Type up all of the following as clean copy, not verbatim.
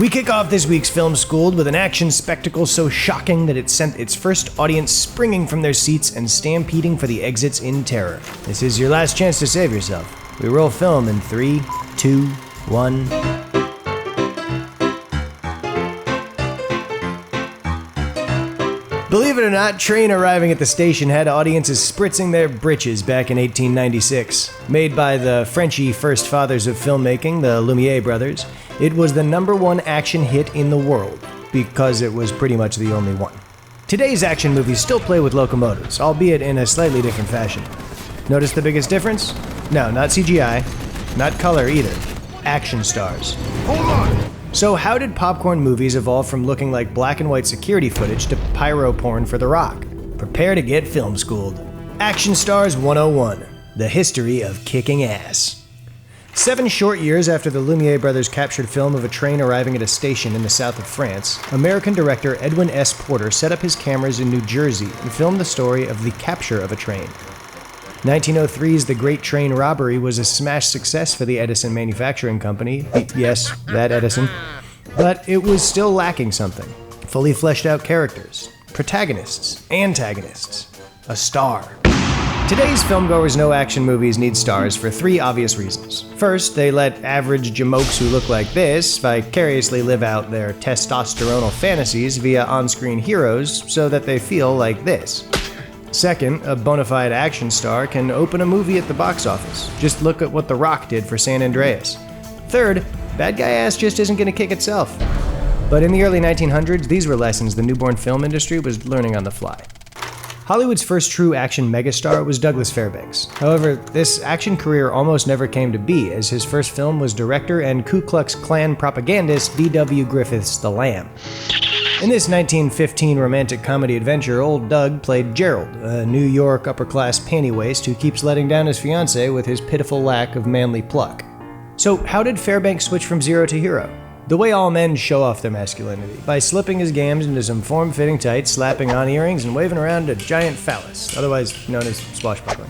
We kick off this week's Film Schooled with an action spectacle so shocking that it sent its first audience springing from their seats and stampeding for the exits in terror. This is your last chance to save yourself. We roll film in 3, 2, 1... Believe it or not, Train arriving at the station had audiences spritzing their britches back in 1896. Made by the Frenchy first fathers of filmmaking, the Lumiere Brothers, it was the #1 action hit in the world, because it was pretty much the only one. Today's action movies still play with locomotives, albeit in a slightly different fashion. Notice the biggest difference? No, not CGI, not color either. Action stars. Hold on! So how did popcorn movies evolve from looking like black and white security footage to pyro porn for The Rock? Prepare to get film schooled. Action Stars 101, the history of kicking ass. 7 short years after the Lumiere brothers captured film of a train arriving at a station in the south of France, American director Edwin S. Porter set up his cameras in New Jersey and filmed the story of the capture of a train. 1903's The Great Train Robbery was a smash success for the Edison Manufacturing Company. Yes, that Edison. But it was still lacking something. Fully fleshed out characters, protagonists, antagonists, a star. Today's filmgoers know action movies need stars for 3 obvious reasons. First, they let average jamokes who look like this vicariously live out their testosteronal fantasies via on-screen heroes so that they feel like this. Second, a bona fide action star can open a movie at the box office. Just look at what The Rock did for San Andreas. Third, bad guy ass just isn't going to kick itself. But in the early 1900s, these were lessons the newborn film industry was learning on the fly. Hollywood's first true action megastar was Douglas Fairbanks. However, this action career almost never came to be, as his first film was director and Ku Klux Klan propagandist D.W. Griffith's The Lamb. In this 1915 romantic comedy adventure, Old Doug played Gerald, a New York upper-class pantywaist who keeps letting down his fiancée with his pitiful lack of manly pluck. So how did Fairbanks switch from zero to hero? The way all men show off their masculinity, by slipping his gams into some form-fitting tights, slapping on earrings, and waving around a giant phallus, otherwise known as swashbuckler.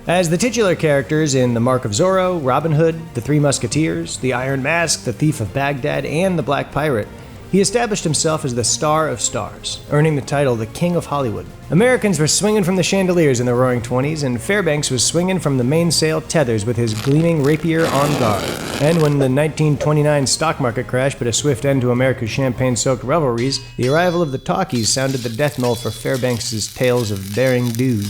As the titular characters in The Mark of Zorro, Robin Hood, The Three Musketeers, The Iron Mask, The Thief of Baghdad, and The Black Pirate, he established himself as the star of stars, earning the title the King of Hollywood. Americans were swinging from the chandeliers in the Roaring '20s, and Fairbanks was swinging from the mainsail tethers with his gleaming rapier on guard. And when the 1929 stock market crash put a swift end to America's champagne-soaked revelries, the arrival of the talkies sounded the death knell for Fairbanks' tales of daring do.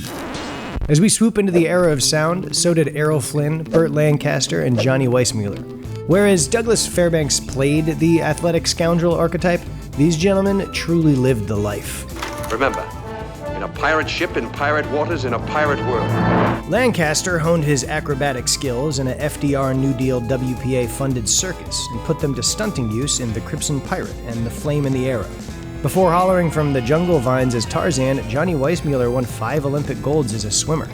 As we swoop into the era of sound, so did Errol Flynn, Burt Lancaster, and Johnny Weissmuller. Whereas Douglas Fairbanks played the athletic scoundrel archetype, these gentlemen truly lived the life. Remember, in a pirate ship in pirate waters in a pirate world. Lancaster honed his acrobatic skills in a FDR New Deal WPA-funded circus and put them to stunting use in The Crimson Pirate and The Flame in the Arrow. Before hollering from the jungle vines as Tarzan, Johnny Weissmuller won 5 Olympic golds as a swimmer.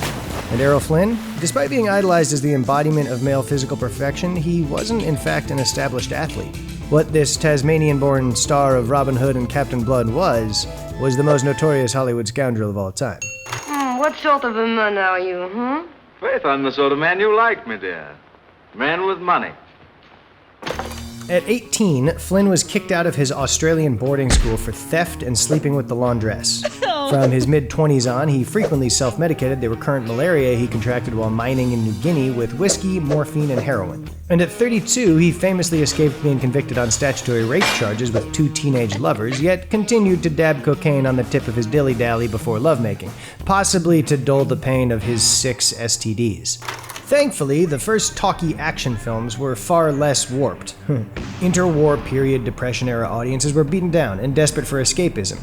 And Errol Flynn? Despite being idolized as the embodiment of male physical perfection, he wasn't in fact an established athlete. What this Tasmanian-born star of Robin Hood and Captain Blood was the most notorious Hollywood scoundrel of all time. What sort of a man are you, Faith, I'm the sort of man you like, my dear. Man with money. At 18, Flynn was kicked out of his Australian boarding school for theft and sleeping with the laundress. From his mid-20s on, he frequently self-medicated the recurrent malaria he contracted while mining in New Guinea with whiskey, morphine, and heroin. And at 32, he famously escaped being convicted on statutory rape charges with 2 teenage lovers, yet continued to dab cocaine on the tip of his dilly-dally before lovemaking, possibly to dull the pain of his 6 STDs. Thankfully, the first talkie action films were far less warped. Interwar period Depression-era audiences were beaten down and desperate for escapism.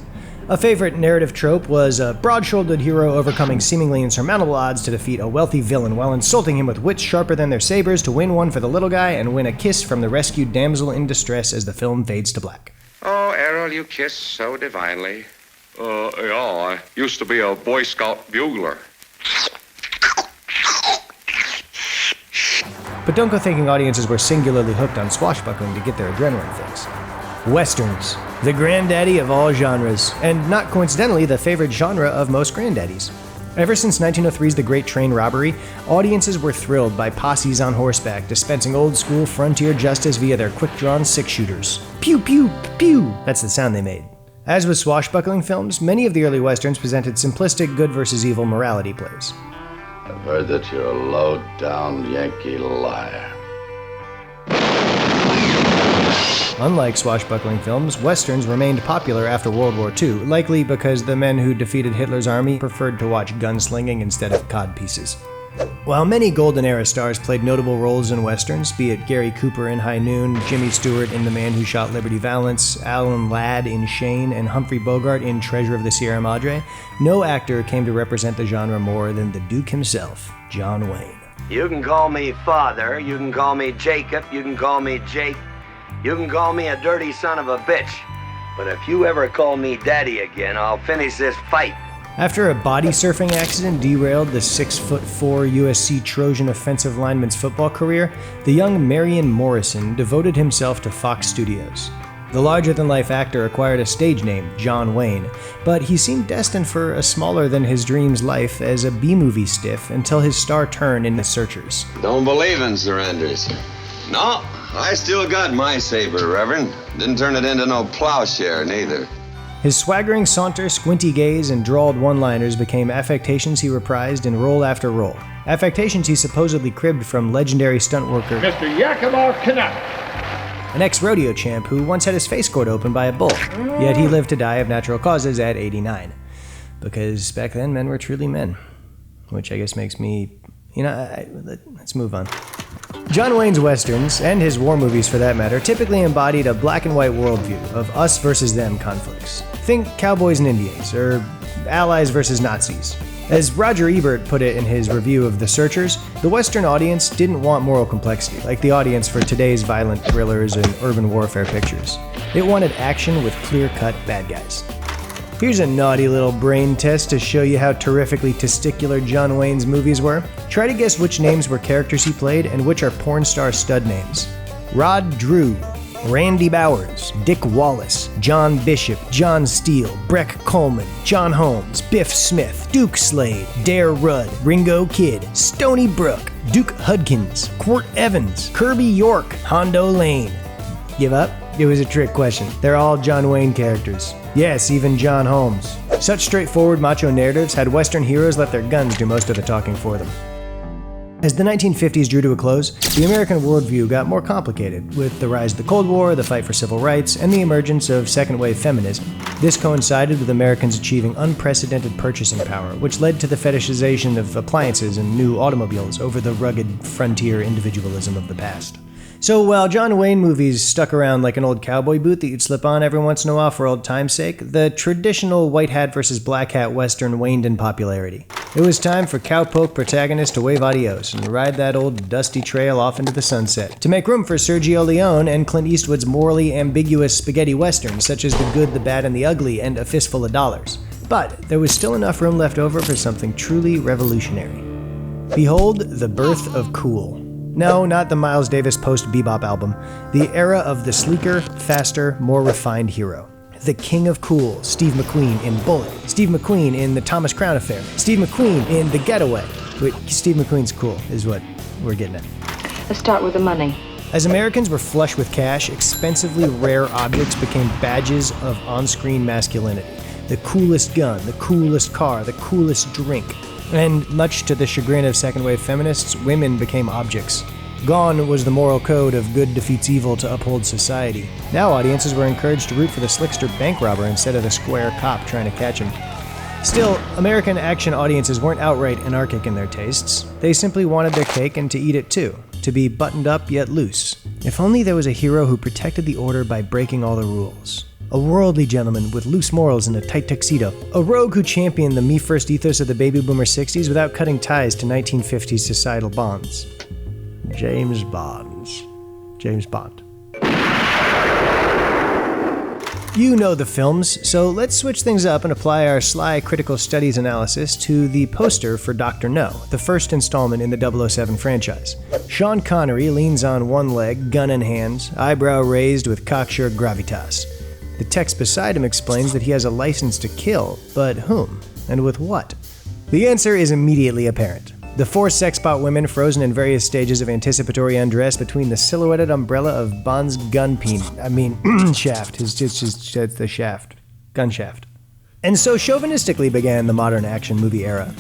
A favorite narrative trope was a broad-shouldered hero overcoming seemingly insurmountable odds to defeat a wealthy villain while insulting him with wits sharper than their sabers to win one for the little guy and win a kiss from the rescued damsel in distress as the film fades to black. Oh, Errol, you kiss so divinely. Yeah, I used to be a Boy Scout bugler. But don't go thinking audiences were singularly hooked on swashbuckling to get their adrenaline fix. Westerns, the granddaddy of all genres, and not coincidentally the favorite genre of most granddaddies. Ever since 1903's The Great Train Robbery, audiences were thrilled by posses on horseback dispensing old-school frontier justice via their quick-drawn six-shooters. Pew, pew, pew! That's the sound they made. As with swashbuckling films, many of the early westerns presented simplistic good versus evil morality plays. I've heard that you're a low-down Yankee liar. Unlike swashbuckling films, westerns remained popular after World War II, likely because the men who defeated Hitler's army preferred to watch gunslinging instead of codpieces. While many Golden Era stars played notable roles in westerns, be it Gary Cooper in High Noon, Jimmy Stewart in The Man Who Shot Liberty Valance, Alan Ladd in Shane, and Humphrey Bogart in Treasure of the Sierra Madre, no actor came to represent the genre more than the Duke himself, John Wayne. You can call me Father, you can call me Jacob, you can call me Jake, you can call me a dirty son of a bitch. But if you ever call me Daddy again, I'll finish this fight. After a body surfing accident derailed the 6'4" USC Trojan offensive lineman's football career, the young Marion Morrison devoted himself to Fox Studios. The larger-than-life actor acquired a stage name, John Wayne, but he seemed destined for a smaller-than-his-dreams life as a B-movie stiff until his star turn in The Searchers. Don't believe in surrenders. No, I still got my saber, Reverend. Didn't turn it into no plowshare, neither. His swaggering saunter, squinty gaze, and drawled one-liners became affectations he reprised in role after role. Affectations he supposedly cribbed from legendary stunt worker Mr. Yakima Canuck, an ex-rodeo champ who once had his face gored open by a bull, yet he lived to die of natural causes at 89. Because back then, men were truly men. Which I guess makes me... let's move on. John Wayne's westerns, and his war movies for that matter, typically embodied a black and white worldview of us versus them conflicts. Think cowboys and Indians, or allies versus Nazis. As Roger Ebert put it in his review of The Searchers, the Western audience didn't want moral complexity, like the audience for today's violent thrillers and urban warfare pictures. It wanted action with clear-cut bad guys. Here's a naughty little brain test to show you how terrifically testicular John Wayne's movies were. Try to guess which names were characters he played and which are porn star stud names. Rod Drew, Randy Bowers, Dick Wallace, John Bishop, John Steele, Breck Coleman, John Holmes, Biff Smith, Duke Slade, Dare Rudd, Ringo Kid, Stony Brook, Duke Hudkins, Court Evans, Kirby York, Hondo Lane. Give up? It was a trick question. They're all John Wayne characters. Yes, even John Holmes. Such straightforward macho narratives had Western heroes let their guns do most of the talking for them. As the 1950s drew to a close, the American worldview got more complicated, with the rise of the Cold War, the fight for civil rights, and the emergence of second-wave feminism. This coincided with Americans achieving unprecedented purchasing power, which led to the fetishization of appliances and new automobiles over the rugged frontier individualism of the past. So while John Wayne movies stuck around like an old cowboy boot that you'd slip on every once in a while for old time's sake, the traditional white hat versus black hat western waned in popularity. It was time for cowpoke protagonists to wave adios and ride that old dusty trail off into the sunset, to make room for Sergio Leone and Clint Eastwood's morally ambiguous spaghetti westerns such as The Good, the Bad, and the Ugly and A Fistful of Dollars. But there was still enough room left over for something truly revolutionary. Behold the birth of cool. No, not the Miles Davis post-bebop album. The era of the sleeker, faster, more refined hero. The king of cool, Steve McQueen in Bullet. Steve McQueen in The Thomas Crown Affair. Steve McQueen in The Getaway. Wait, Steve McQueen's cool, is what we're getting at. Let's start with the money. As Americans were flush with cash, expensively rare objects became badges of on-screen masculinity. The coolest gun, the coolest car, the coolest drink. And much to the chagrin of second-wave feminists, women became objects. Gone was the moral code of good defeats evil to uphold society. Now audiences were encouraged to root for the slickster bank robber instead of the square cop trying to catch him. Still, American action audiences weren't outright anarchic in their tastes. They simply wanted their cake and to eat it too, to be buttoned up yet loose. If only there was a hero who protected the order by breaking all the rules. A worldly gentleman with loose morals and a tight tuxedo. A rogue who championed the me-first ethos of the baby boomer 60s without cutting ties to 1950s societal bonds. James Bond. You know the films, so let's switch things up and apply our sly critical studies analysis to the poster for Dr. No, the first installment in the 007 franchise. Sean Connery leans on one leg, gun in hand, eyebrow raised with cocksure gravitas. The text beside him explains that he has a license to kill, but whom? And with what? The answer is immediately apparent. The four sexbot women frozen in various stages of anticipatory undress between the silhouetted umbrella of Bond's shaft. It's just the shaft. Gun shaft. And so chauvinistically began the modern action movie era.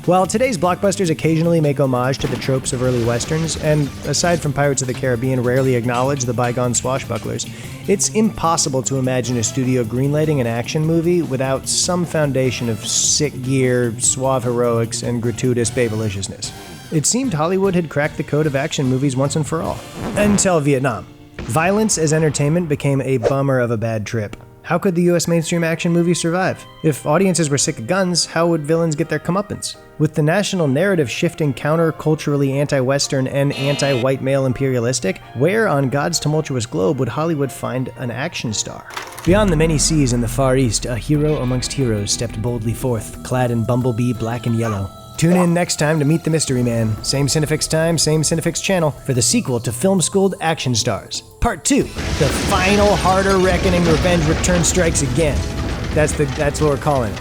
While today's blockbusters occasionally make homage to the tropes of early westerns, and aside from Pirates of the Caribbean rarely acknowledge the bygone swashbucklers, it's impossible to imagine a studio greenlighting an action movie without some foundation of sick gear, suave heroics, and gratuitous babeliciousness. It seemed Hollywood had cracked the code of action movies once and for all. Until Vietnam. Violence as entertainment became a bummer of a bad trip. How could the US mainstream action movie survive? If audiences were sick of guns, how would villains get their comeuppance? With the national narrative shifting counter-culturally anti-Western and anti-white male imperialistic, where on God's tumultuous globe would Hollywood find an action star? Beyond the many seas in the Far East, a hero amongst heroes stepped boldly forth, clad in bumblebee black and yellow. Tune in next time to meet the mystery man. Same Cinefix time, same Cinefix channel, for the sequel to Film Schooled Action Stars. Part 2, the final harder reckoning revenge return strikes again. That's what we're calling it.